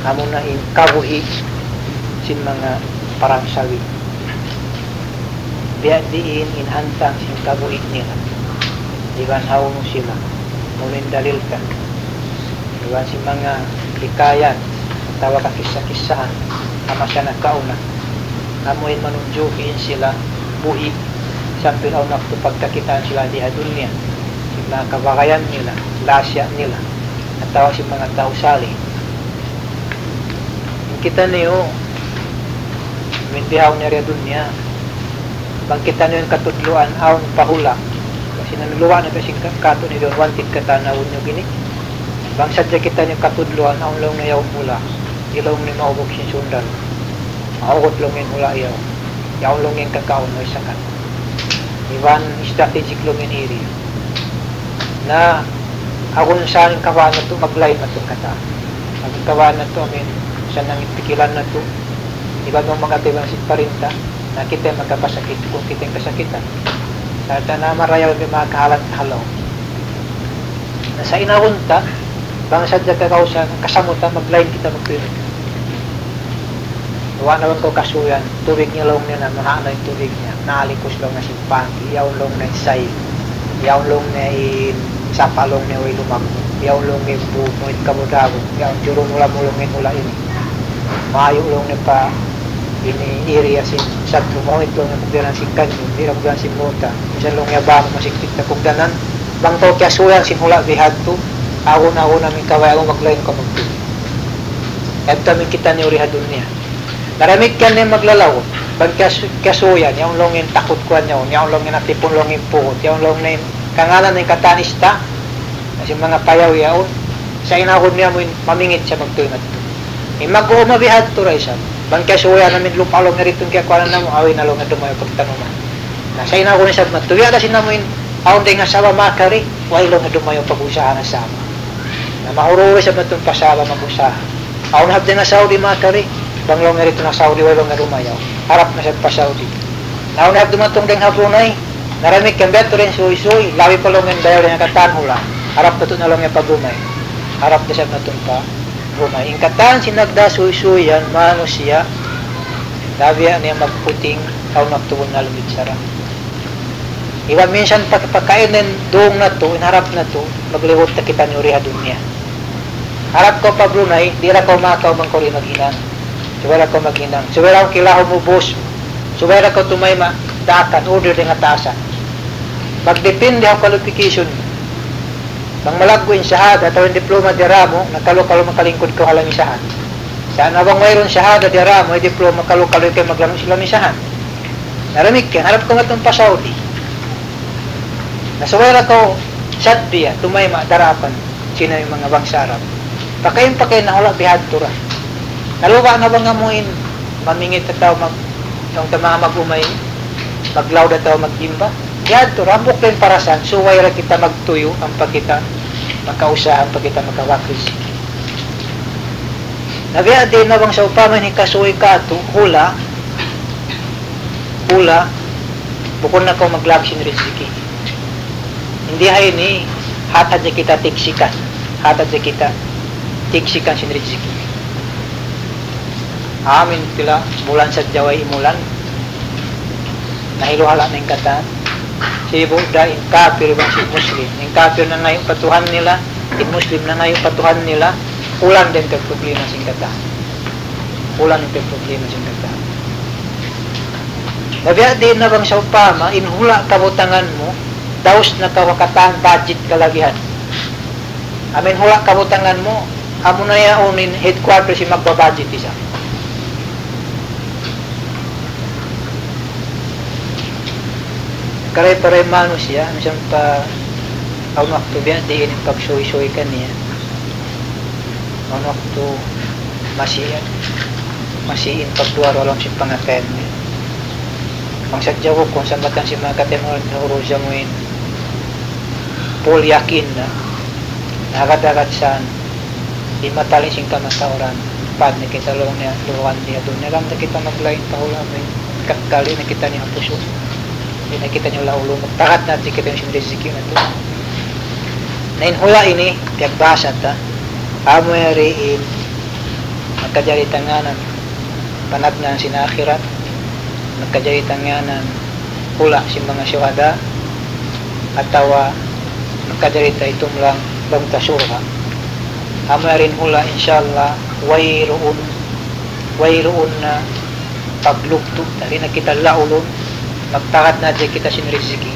amo na in kabuhi sin mga parang sawi biya diin inhantang sin kabuhi nila iban haw mo sila munin dalil ka iban si mga likayan tawa ka kisa-kisahan ama siya nagkauna amoy manunjukin sila buhi sampil aw na pagkakitaan sila di dunya si mga kabakayan nila lasya nila at tawa si mga tao sali kita niyo mindihaw niya rin dunya bang kita niyo yung katudluan aw pahula kasi nanuluwa na kasing kato ni doon wanted katanawon nyo gini bang sadya kita niyo katudluan aw long na yaw mula ilaw ni maubog sin sundan maukot long yung hula yaw yaw long yung kakaon mo isakan iban strategic long yung area na ako saan kawan na ito mag-line na ito kata magkawan na ito amin saan nang pikilan na ito iba nung mga tibang parinta na kita magkapasakit kung kita yung kasakitan sa na marayaw may mga kahalan-halaw na sa inahunta bang sadya kakausan kasamutan mag-line kita mag-pirit huwag naman ko kasuyan tubig niya long niya na mahana yung tubig niya naalikos lang na simpang iyaw long na isay iyaw long na sapalong niya way lumag iyaw long na bumoy kamudabo iyaw jurong mula mulongin mula ini maayo long na pa ini area sin sa tumoy long na kugdanan sin kanyo hindi na kugdanan sin mota isa long niya ba masiktik na kugdanan bang to kya suyan sin hula bihad to ako namin kaway ako maglayin ka magpili at kami kita ni urihadun niya naramit ka niya maglalaw bang kya suyan yung long yung takot ko niya yung long yung natipon long yung puhot yung long na kangalan ng katanista kasi mga payaw yaon sa inahon niya mo mamingit siya magtuingat mag-uumabihad to raisa bang kaya suya namin lupalong na ritong kaya kuwanan na mo awin na long na dumayo pagtanuman na sa inahon niya sa matuya kasi na mo aon din nga sawa makari way long na dumayo pag-usahan na sama na mahururi sa matong pasaba mag-usahan aon hab din nga Saudi makari bang long na rito na Saudi way long na dumayo harap na siya pa Saudi na aon hab dumatong din Brunei naramik kang beto rin suy-suy lawi pa long yung dayaw rin ang katanhula harap na ito na lang yung pagumay harap na siya na itong pagumay yung katan sinagda suy-suy yan maano siya labi niya magputing kaw nagtuon na lumit sarang iwan minsan pagkainin doong na to inharap na to magliwot na kita ni uriha dunya harap ko pa Brunei di ra ko makaw mang ko rin maghinang subera ko maghinang subera ko kilaho mo boss subera ko tumay dakan order din atasan magdepende ang qualification bang malagwin shahada atau diploma di ramo nakalo-kalo makalingkod ko halang isahan sana bang mayroon shahada di ramo ay diploma kalo-kalo kayo maglamang silang isahan naramig ka harap ko nga itong pa Saudi nasuwera ko sadya tumay darapan sino yung mga bangsarap pakayin na wala bihad tura naluwa na bang amuin mamingit at tao yung mga mag-umay maglaw na tao mag-imba yan to, rambok din parasan suway ra kita magtuyo ang pagkita makausahan pagkita magkawakis nabiya din na bang sa upaman ni kasuy ka ito hula bukod na ko maglaksin rin sige hindi hay ni hatad niya kita tiksikan sin rin sige amin tila mulan sa jaway imulan nahiluhala na yung katan si Buddha yung kafir bang si Muslim yung kafir na ngayong patuhan nila yung Muslim na ngayong patuhan nila ulan din kag problema sing katan nabiya din na bang sa upama inhula kabutangan mo daos na kawakatan budget kalagihan amin hula kabutangan mo amo na yaonin headquarters si magbabudget isa kare-pare mano siya misang pa aunak to biya diin pagsuy-suy kaniya aunak to masiin pagduwaro lang si pangaten ang sadya ko kung saan batan si mga katemor na urusya mo yun Paul yakin na nakadagat saan di matalin sing kamatauran pad na kita long niya luwan niya doon nalang na kita maglain pahula may kakali na kita niya puso hindi na kita niyo laulo magtakat natin kita yung sinresiki na ito na inhula ini piagbasa ta amoy riin magkajaritan nga ng panagnan sinakhirat, magkajaritan nga ng hula si mga syuhada, atawa magkajarita itom lang bagtasurha. Ama rin hula inshallah wayroon na paglukto tari na kita laulon magtakat na dyan kita sinriziki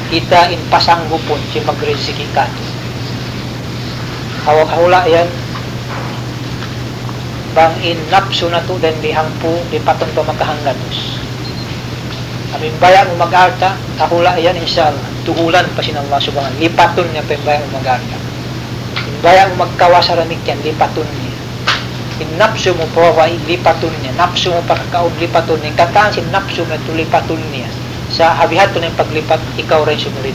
kita in pasanggupon si magriziki ka hawak-hawla yan bang in napso na to den di hangpo di patong pa magkahangganos amin baya mo mag-arta kahula yan inshallah tuhulan pa sin Allah subhanahu lipaton niya pa baya mo mag-arta in baya mo magkawasaramik yan lipaton niya in napso mo po lipaton niya napso mo pakakaon lipaton niya kataan sin napso na to lipaton niya sa habihat to na yung paglipat ikaw rin sumurin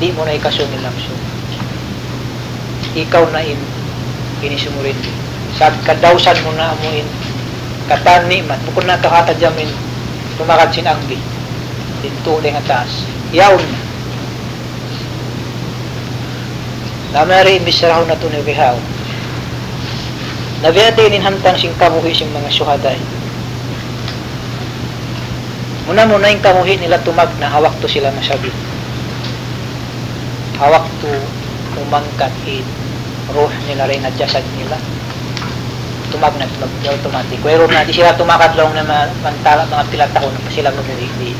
di mo na ikasunil napso ikaw na inisumurin sa kadawsan mo na amuin katani man bukod na kakata jamin tumakad sin anggi dito ulit nga taas yaon na namari imbisaraw na ito ni Bihaw nabiyate ininhamtang sing kamuhi sing mga syuhaday muna yung kamuhi nila tumag na hawak to sila masabi hawak to umangkat in ruh nila rin at jasad nila tumag na automatic pero na di sila tumakat lang na mantala mga pilatahon na sila mamuhi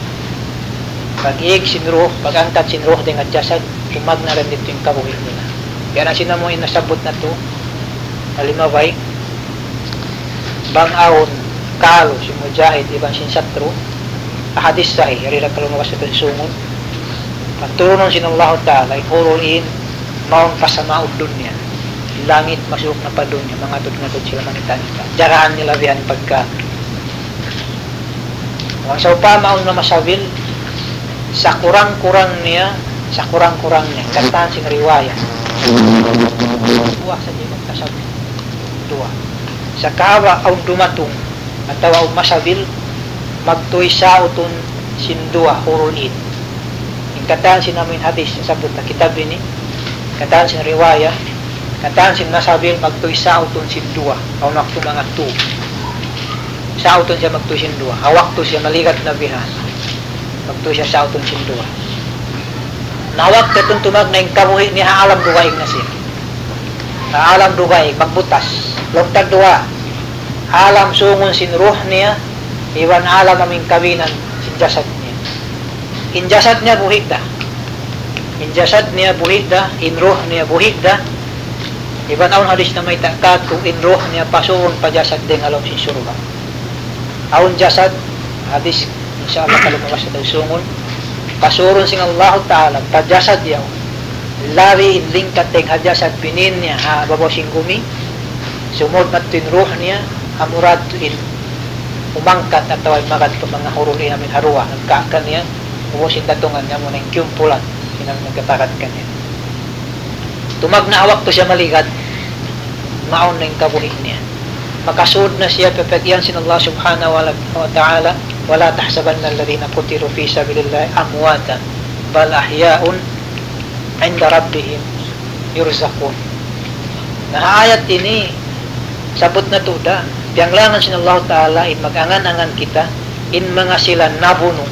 pag-iig sin ruh pag-angkat sin ruh din at jasad tumag na rin dito yung kamuhi nila kaya na sinamuhin nasabot na to halimaway bang aon kalo si mujahid ibang sin satro hadis sahih yarila kalungawas na sungon pagturunan sin Allah Ta'ala ikurulin maong pasamaod dunya langit masuk na pa dunya mga tutngatod sila manita-nita jaraan nila bihan pagka sa upamaon na masabil sa kurang-kurang niya kantahan sin riwaya tuwa sa di magkasabi tuwa sa kawa ang dumatong at tawa ang masabil magtuy sa uton sindua hurulin yung kataan sin namin hadis sa sabot na kitab ini kataan sin riwaya kataan sin nasabil magtuy sa uton sindua o nakto mga tu sa uton siya magtuy sindua hawak to siya maligat na bihan magtuy siya sa uton sindua nawak katong tumag na yung kamuhi ni haalam dugaig na siya haalam dugaig magbutas logtag duwa alam sungon sin ruh niya iwan alam aming kawinan sin jasad niya in jasad niya buhik da in jasad niya buhik da in ruh niya buhik da iwan aun hadis na may takat kung in ruh niya pasuon pa jasad din alam sin surga aun jasad hadis insyaAllah kalumawas na sungon pasuron sing Allah Ta'ala pa jasad yaw lari in lingkat ting hadjasad pinin niya babaw sing gumi sumod na tin ruh niya amurad in umangkat at tawag magad ito mga huruli namin haruwa nagkakan niya umusin datungan niya muna yung kyumpulan sinang nagkatakat ka niya tumag na awak to siya maligad maon na yung kabuhi niya makasud na siya pepegyan sin Allah subhanahu wa ta'ala wala tahsabanna alladhina qutilu fi sabilillahi amwatan bal ahya'un 'inda rabbihim yurzaqun na ayat ini sabot na tuda biyanglangan sin Allah Ta'ala in mag-angan-angan kita in mga sila nabuno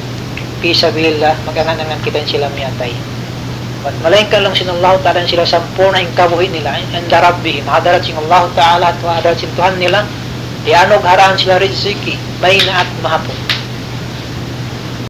fi sabilillah mag-angan-angan kita in sila miyatay at malaingkan lang sin Allah Ta'ala sila sampurna in kabuhi nila in darabbihim hadarat sin Allah Ta'ala at hadarat sin Tuhan nila di anog haraan sila riziki may na at mahapon